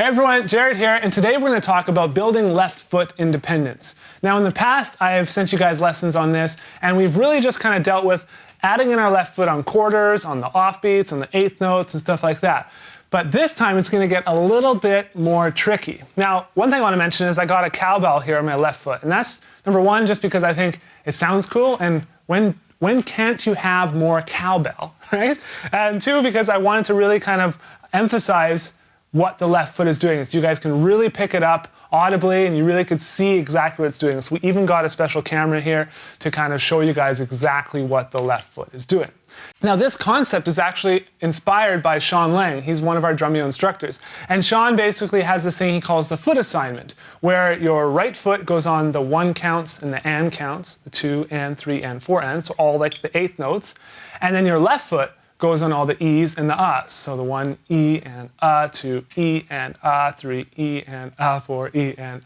Hey everyone, Jared here, and today we're going to talk about building left foot independence. Now in the past, I have sent you guys lessons on this, and we've really just kind of dealt with adding in our left foot on quarters, on the offbeats, on the eighth notes, and stuff like that. But this time it's going to get a little bit more tricky. Now, one thing I want to mention is I got a cowbell here on my left foot, and that's number one, just because I think it sounds cool, and when can't you have more cowbell, right? And two, because I wanted to really kind of emphasize what the left foot is doing, so you guys can really pick it up audibly and you really could see exactly what it's doing. So we even got a special camera here to kind of show you guys exactly what the left foot is doing. Now this concept is actually inspired by Sean Lang. He's one of our Drumeo instructors. And Sean basically has this thing he calls the foot assignment, where your right foot goes on the 1 counts and the and counts, the 2 and 3 and 4 and, so all like the 8th notes. And then your left foot goes on all the E's and the A's. So the 1 E and 2 E and 3 E and 4 E and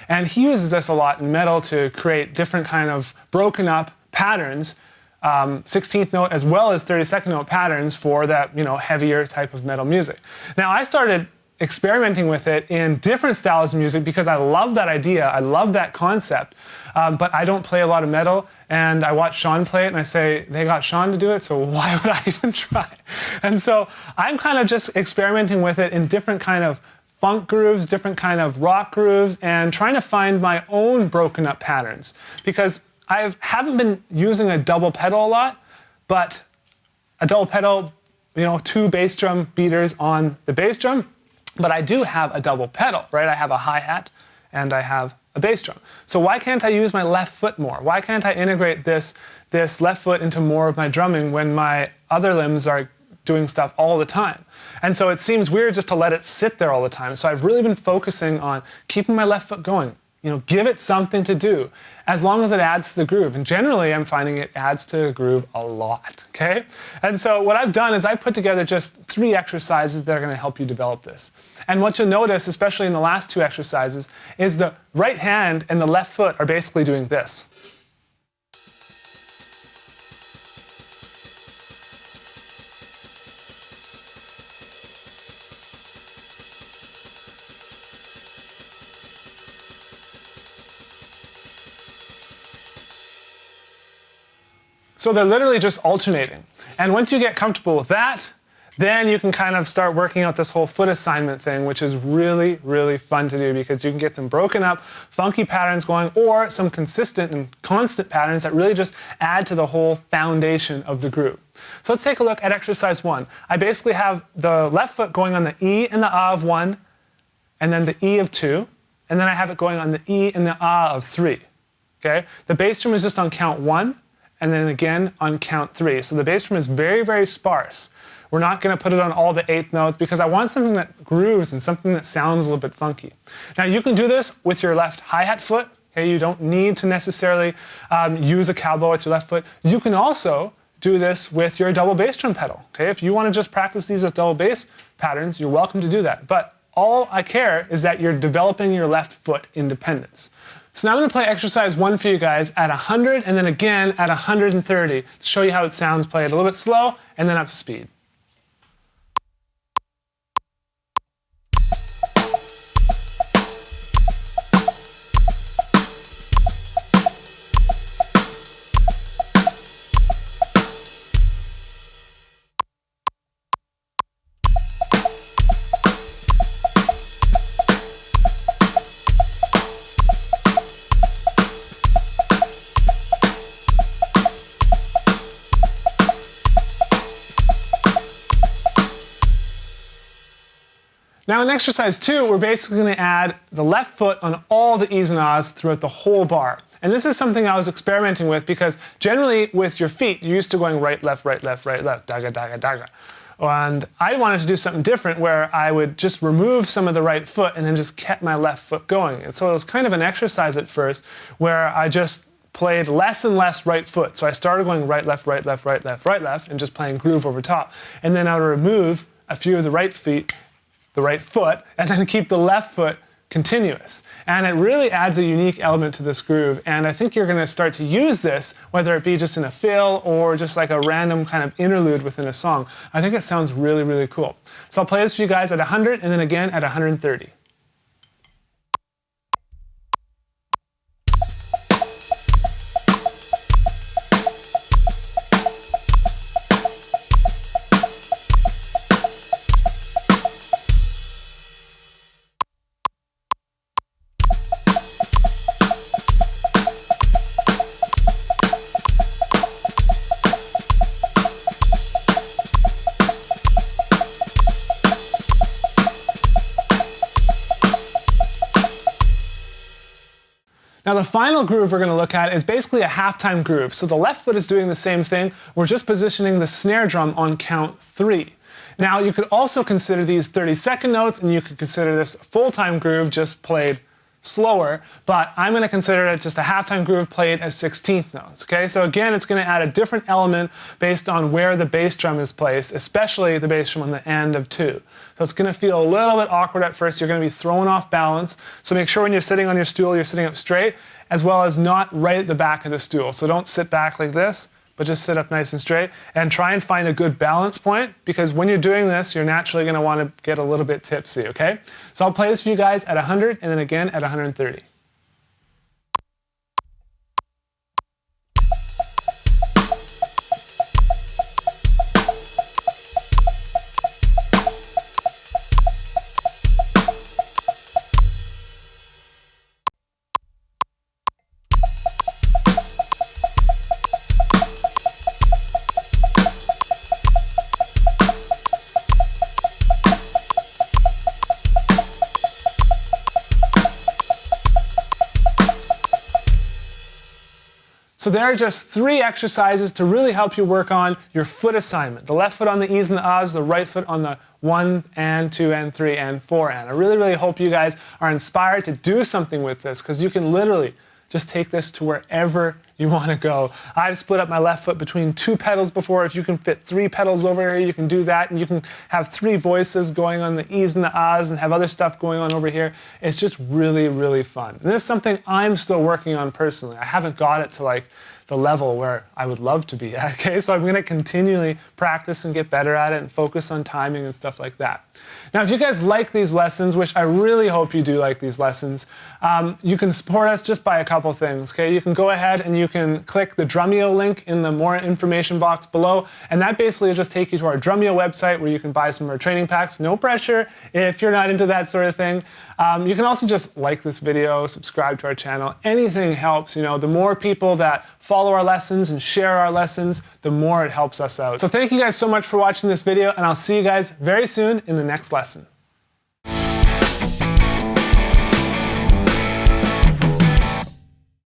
And he uses this a lot in metal to create different kind of broken up patterns, 16th note as well as 32nd note patterns for that, heavier type of metal music. Now I started experimenting with it in different styles of music because I love that idea, I love that concept, but I don't play a lot of metal, and I watch Sean play it and I say, they got Sean to do it, so why would I even try? And so I'm kind of just experimenting with it in different kind of funk grooves, different kind of rock grooves, and trying to find my own broken up patterns, because I haven't been using a double pedal a lot, but a double pedal, 2 bass drum beaters on the bass drum, but I do have a double pedal, right? I have a hi-hat and I have a bass drum. So why can't I use my left foot more? Why can't I integrate this left foot into more of my drumming when my other limbs are doing stuff all the time? And so it seems weird just to let it sit there all the time. So I've really been focusing on keeping my left foot going. Give it something to do, as long as it adds to the groove. And generally, I'm finding it adds to the groove a lot, okay? And so what I've done is I've put together just 3 exercises that are gonna help you develop this. And what you'll notice, especially in the last 2 exercises, is the right hand and the left foot are basically doing this. So they're literally just alternating. And once you get comfortable with that, then you can kind of start working out this whole foot assignment thing, which is really, really fun to do, because you can get some broken up, funky patterns going, or some consistent and constant patterns that really just add to the whole foundation of the groove. So let's take a look at exercise 1. I basically have the left foot going on the E and the A of 1, and then the E of 2, and then I have it going on the E and the A of 3. Okay? The bass drum is just on count 1, and then again on count 3. So the bass drum is very, very sparse. We're not going to put it on all the 8th notes because I want something that grooves and something that sounds a little bit funky. Now you can do this with your left hi-hat foot. Okay? You don't need to necessarily use a cowbell with your left foot. You can also do this with your double bass drum pedal. Okay? If you want to just practice these as double bass patterns, you're welcome to do that. But all I care is that you're developing your left foot independence. So now I'm going to play exercise 1 for you guys at 100 and then again at 130 to show you how it sounds played a little bit slow and then up to speed. Now in exercise 2, we're basically going to add the left foot on all the E's and A's throughout the whole bar. And this is something I was experimenting with because generally with your feet, you're used to going right, left, right, left, right, left, daga, daga, daga. And I wanted to do something different where I would just remove some of the right foot and then just kept my left foot going. And so it was kind of an exercise at first where I just played less and less right foot. So I started going right, left, right, left, right, left, right, left, and just playing groove over top. And then I would remove a few of the right foot, and then keep the left foot continuous. And it really adds a unique element to this groove. And I think you're going to start to use this, whether it be just in a fill or just like a random kind of interlude within a song. I think it sounds really, really cool. So I'll play this for you guys at 100 and then again at 130. Now the final groove we're going to look at is basically a halftime groove. So the left foot is doing the same thing. We're just positioning the snare drum on count 3. Now you could also consider these 30-second notes, and you could consider this a full-time groove just played slower, but I'm going to consider it just a halftime groove played as 16th notes. Okay, so again, it's going to add a different element based on where the bass drum is placed, especially the bass drum on the end of 2. So it's going to feel a little bit awkward at first. You're going to be thrown off balance. So make sure when you're sitting on your stool, you're sitting up straight, as well as not right at the back of the stool. So don't sit back like this, but just sit up nice and straight and try and find a good balance point, because when you're doing this, you're naturally going to want to get a little bit tipsy, okay? So I'll play this for you guys at 100 and then again at 130. So there are just 3 exercises to really help you work on your foot assignment. The left foot on the E's and the Ahs, the right foot on the 1 and 2 and 3 and 4 and. I really, really hope you guys are inspired to do something with this, because you can literally just take this to wherever you want to go. I've split up my left foot between 2 pedals before. If you can fit 3 pedals over here, you can do that, and you can have 3 voices going on the E's and the Ahs and have other stuff going on over here. It's just really, really fun. And this is something I'm still working on personally. I haven't got it to like the level where I would love to be at, okay? So I'm going to continually practice and get better at it and focus on timing and stuff like that. Now, if you guys like these lessons, which I really hope you do like these lessons, you can support us just by a couple things, okay? You can go ahead and you can click the Drumeo link in the more information box below, and that basically will just take you to our Drumeo website where you can buy some of our training packs. No pressure if you're not into that sort of thing. You can also just like this video, subscribe to our channel. Anything helps, you know. The more people that follow our lessons and share our lessons, the more it helps us out. So thank you guys so much for watching this video, and I'll see you guys very soon in the next lesson.